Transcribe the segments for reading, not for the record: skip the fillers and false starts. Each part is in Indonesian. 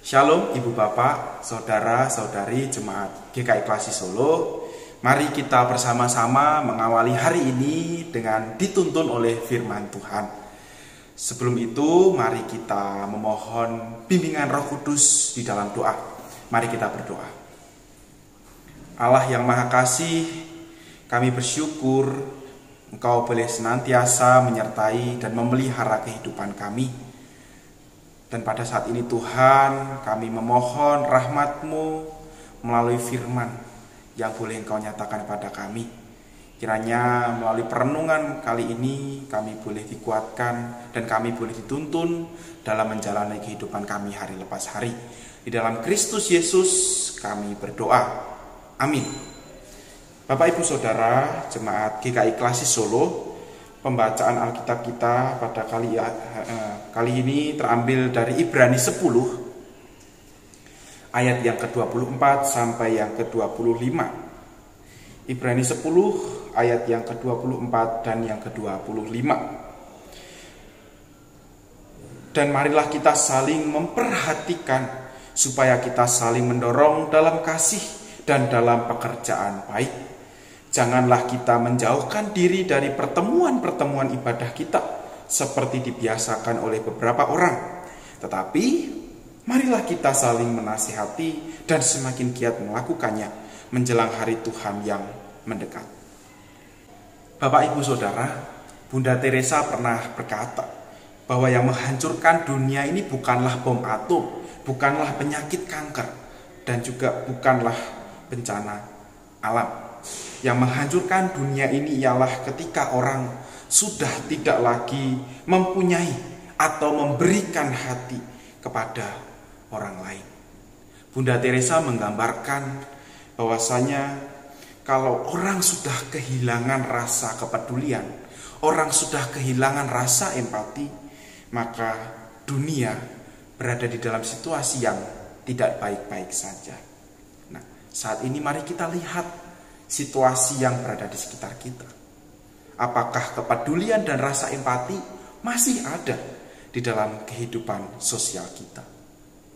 Shalom Ibu Bapak, Saudara-saudari Jemaat GKI Klasi Solo. Mari kita bersama-sama mengawali hari ini dengan dituntun oleh firman Tuhan. Sebelum itu, mari kita memohon bimbingan Roh Kudus di dalam doa. Mari kita berdoa. Allah yang Maha Kasih, kami bersyukur Engkau boleh senantiasa menyertai dan memelihara kehidupan kami. Dan pada saat ini Tuhan, kami memohon rahmat-Mu melalui firman yang boleh Engkau nyatakan pada kami. Kiranya melalui perenungan kali ini kami boleh dikuatkan dan kami boleh dituntun dalam menjalani kehidupan kami hari lepas hari. Di dalam Kristus Yesus kami berdoa. Amin. Bapak Ibu Saudara, Jemaat GKI Klasi Solo, pembacaan Alkitab kita pada kali ini terambil dari Ibrani 10 ayat yang ke-24 sampai yang ke-25. Ibrani 10 ayat yang ke-24 dan yang ke-25. Dan marilah kita saling memperhatikan supaya kita saling mendorong dalam kasih dan dalam pekerjaan baik. Janganlah kita menjauhkan diri dari pertemuan-pertemuan ibadah kita seperti dibiasakan oleh beberapa orang. Tetapi marilah kita saling menasihati dan semakin giat melakukannya menjelang hari Tuhan yang mendekat. Bapak Ibu Saudara, Bunda Teresa pernah berkata bahwa yang menghancurkan dunia ini bukanlah bom atom, bukanlah penyakit kanker, dan juga bukanlah bencana alam. Yang menghancurkan dunia ini ialah ketika orang sudah tidak lagi mempunyai atau memberikan hati kepada orang lain. Bunda Teresa menggambarkan bahwasanya kalau orang sudah kehilangan rasa kepedulian, orang sudah kehilangan rasa empati, maka dunia berada di dalam situasi yang tidak baik-baik saja. Nah, saat ini mari kita lihat situasi yang berada di sekitar kita. Apakah kepedulian dan rasa empati masih ada di dalam kehidupan sosial kita?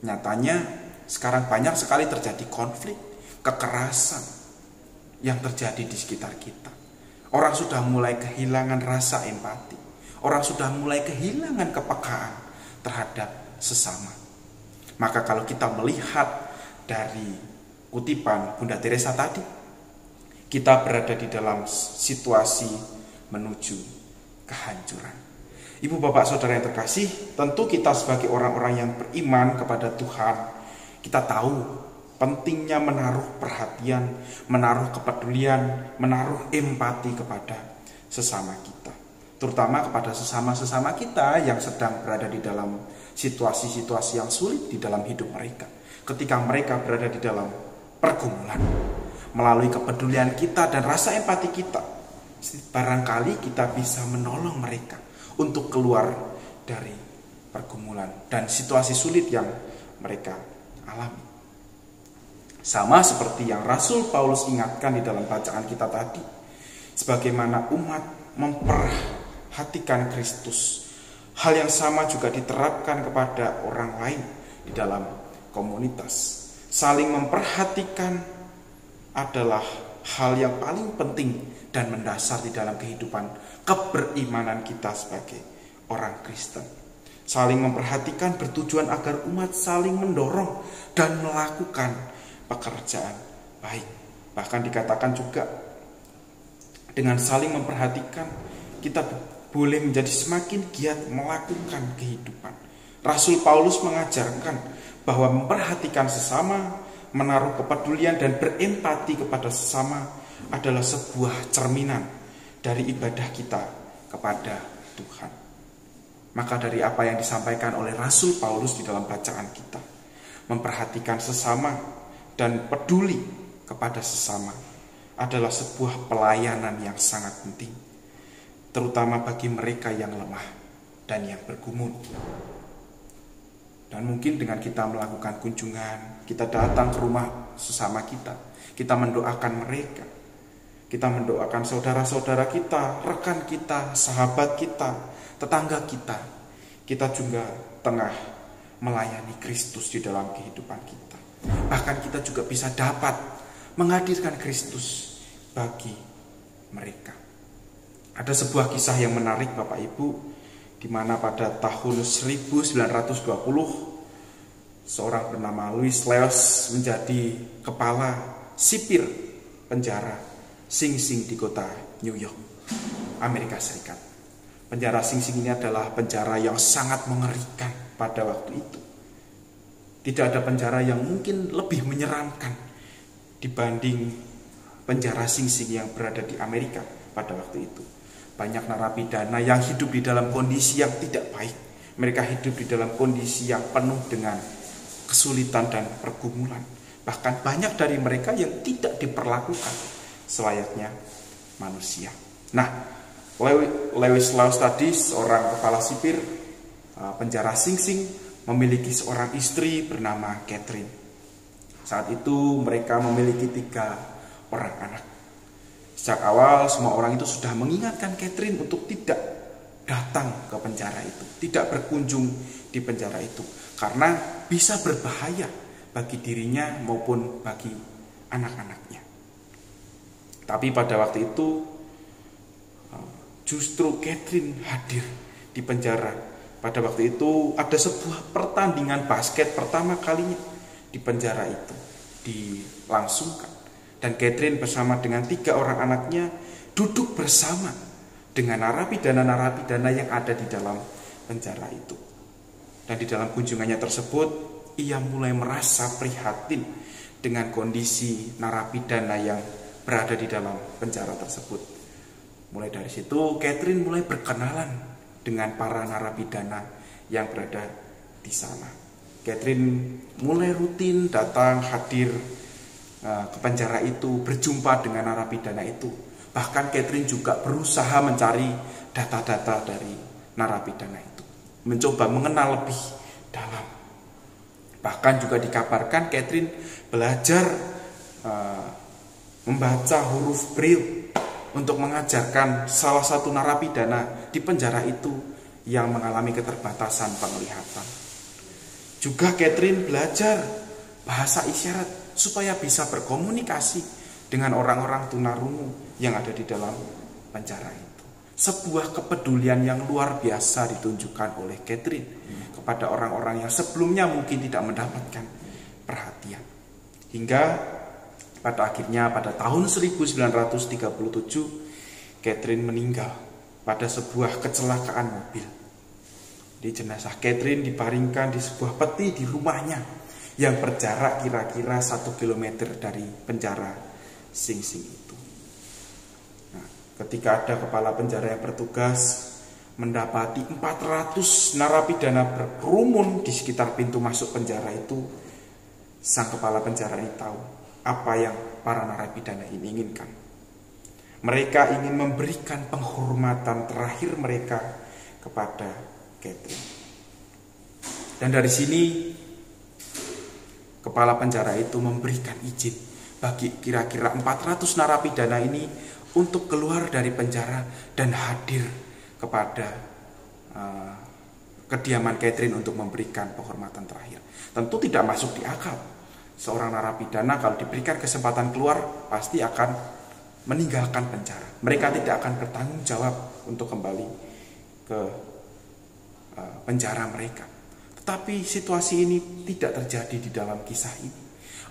Nyatanya sekarang banyak sekali terjadi konflik, kekerasan yang terjadi di sekitar kita. Orang sudah mulai kehilangan rasa empati. Orang sudah mulai kehilangan kepekaan terhadap sesama. Maka kalau kita melihat dari kutipan Bunda Teresa tadi, kita berada di dalam situasi menuju kehancuran. Ibu bapak saudara yang terkasih, tentu kita sebagai orang-orang yang beriman kepada Tuhan, kita tahu pentingnya menaruh perhatian, menaruh kepedulian, menaruh empati kepada sesama kita. Terutama kepada sesama-sesama kita yang sedang berada di dalam situasi-situasi yang sulit di dalam hidup mereka. Ketika mereka berada di dalam pergumulan. Melalui kepedulian kita dan rasa empati kita, barangkali kita bisa menolong mereka untuk keluar dari pergumulan dan situasi sulit yang mereka alami. Sama seperti yang Rasul Paulus ingatkan di dalam bacaan kita tadi, sebagaimana umat memperhatikan Kristus, hal yang sama juga diterapkan kepada orang lain di dalam komunitas. Saling memperhatikan adalah hal yang paling penting dan mendasar di dalam kehidupan keberimanan kita sebagai orang Kristen. Saling memperhatikan bertujuan agar umat saling mendorong dan melakukan pekerjaan baik. Bahkan dikatakan juga dengan saling memperhatikan kita boleh menjadi semakin giat melakukan kehidupan. Rasul Paulus mengajarkan bahwa memperhatikan sesama, menaruh kepedulian dan berempati kepada sesama adalah sebuah cerminan dari ibadah kita kepada Tuhan. Maka dari apa yang disampaikan oleh Rasul Paulus di dalam bacaan kita, memperhatikan sesama dan peduli kepada sesama adalah sebuah pelayanan yang sangat penting, terutama bagi mereka yang lemah dan yang bergumul. Dan mungkin dengan kita melakukan kunjungan, kita datang ke rumah sesama kita, kita mendoakan mereka, kita mendoakan saudara-saudara kita, rekan kita, sahabat kita, tetangga kita. Kita juga tengah melayani Kristus di dalam kehidupan kita. Bahkan kita juga bisa dapat menghadirkan Kristus bagi mereka. Ada sebuah kisah yang menarik Bapak Ibu, di mana pada tahun 1920 seorang bernama Louis Leos menjadi kepala sipir penjara Sing Sing di kota New York, Amerika Serikat. Penjara Sing Sing ini adalah penjara yang sangat mengerikan pada waktu itu. Tidak ada penjara yang mungkin lebih menyeramkan dibanding penjara Sing Sing yang berada di Amerika pada waktu itu. Banyak narapidana yang hidup di dalam kondisi yang tidak baik. Mereka hidup di dalam kondisi yang penuh dengan kesulitan dan pergumulan. Bahkan banyak dari mereka yang tidak diperlakukan selayaknya manusia. Nah, Lewis Laws tadi, seorang kepala sipir penjara Sing Sing, memiliki seorang istri bernama Catherine. Saat itu mereka memiliki 3 orang anak. Sejak awal semua orang itu sudah mengingatkan Catherine untuk tidak datang ke penjara itu, tidak berkunjung di penjara itu, karena bisa berbahaya bagi dirinya maupun bagi anak-anaknya. Tapi pada waktu itu justru Catherine hadir di penjara. Pada waktu itu ada sebuah pertandingan basket pertama kalinya di penjara itu dilangsungkan. Dan Catherine bersama dengan 3 orang anaknya duduk bersama dengan narapidana-narapidana yang ada di dalam penjara itu. Dan di dalam kunjungannya tersebut, ia mulai merasa prihatin dengan kondisi narapidana yang berada di dalam penjara tersebut. Mulai dari situ, Catherine mulai berkenalan dengan para narapidana yang berada di sana. Catherine mulai rutin datang hadir ke penjara itu, berjumpa dengan narapidana itu. Bahkan Catherine juga berusaha mencari data-data dari narapidana itu, mencoba mengenal lebih dalam. Bahkan juga dikabarkan Catherine belajar membaca huruf Braille untuk mengajarkan salah satu narapidana di penjara itu yang mengalami keterbatasan penglihatan. Juga Catherine belajar bahasa isyarat supaya bisa berkomunikasi dengan orang-orang tunarungu yang ada di dalam penjara itu. Sebuah kepedulian yang luar biasa ditunjukkan oleh Catherine kepada orang-orang yang sebelumnya mungkin tidak mendapatkan perhatian. Hingga pada akhirnya pada tahun 1937 Catherine meninggal pada sebuah kecelakaan mobil. Di jenazah Catherine dibaringkan di sebuah peti di rumahnya yang berjarak kira-kira 1 kilometer dari penjara Sing Sing itu. Nah, ketika ada kepala penjara yang bertugas mendapati 400 narapidana berkerumun di sekitar pintu masuk penjara itu, sang kepala penjara ini tahu apa yang para narapidana ini inginkan. Mereka ingin memberikan penghormatan terakhir mereka kepada Catherine. Dan dari sini kepala penjara itu memberikan izin bagi kira-kira 400 narapidana ini untuk keluar dari penjara dan hadir kepada kediaman Catherine untuk memberikan penghormatan terakhir. Tentu tidak masuk di akal. Seorang narapidana kalau diberikan kesempatan keluar pasti akan meninggalkan penjara. Mereka tidak akan bertanggung jawab untuk kembali ke penjara mereka. Tetapi situasi ini tidak terjadi di dalam kisah ini.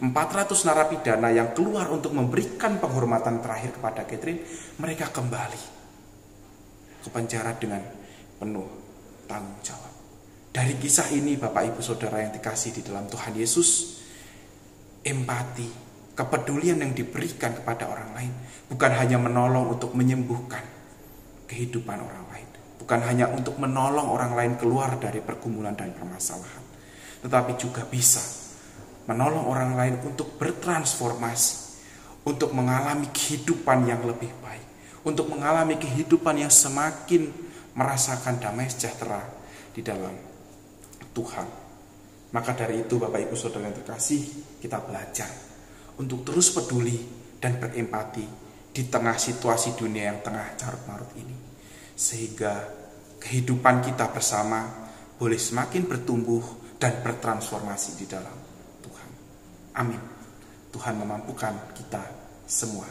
400 narapidana yang keluar untuk memberikan penghormatan terakhir kepada Catherine, mereka kembali ke penjara dengan penuh tanggung jawab. Dari kisah ini Bapak Ibu Saudara yang dikasihi di dalam Tuhan Yesus, empati, kepedulian yang diberikan kepada orang lain bukan hanya menolong untuk menyembuhkan kehidupan orang lain, bukan hanya untuk menolong orang lain keluar dari pergumulan dan permasalahan, tetapi juga bisa menolong orang lain untuk bertransformasi, untuk mengalami kehidupan yang lebih baik, untuk mengalami kehidupan yang semakin merasakan damai sejahtera di dalam Tuhan. Maka dari itu Bapak Ibu Saudara yang terkasih, kita belajar untuk terus peduli dan berempati di tengah situasi dunia yang tengah carut-marut ini, sehingga kehidupan kita bersama boleh semakin bertumbuh dan bertransformasi di dalam Tuhan. Amin. Tuhan memampukan kita semua.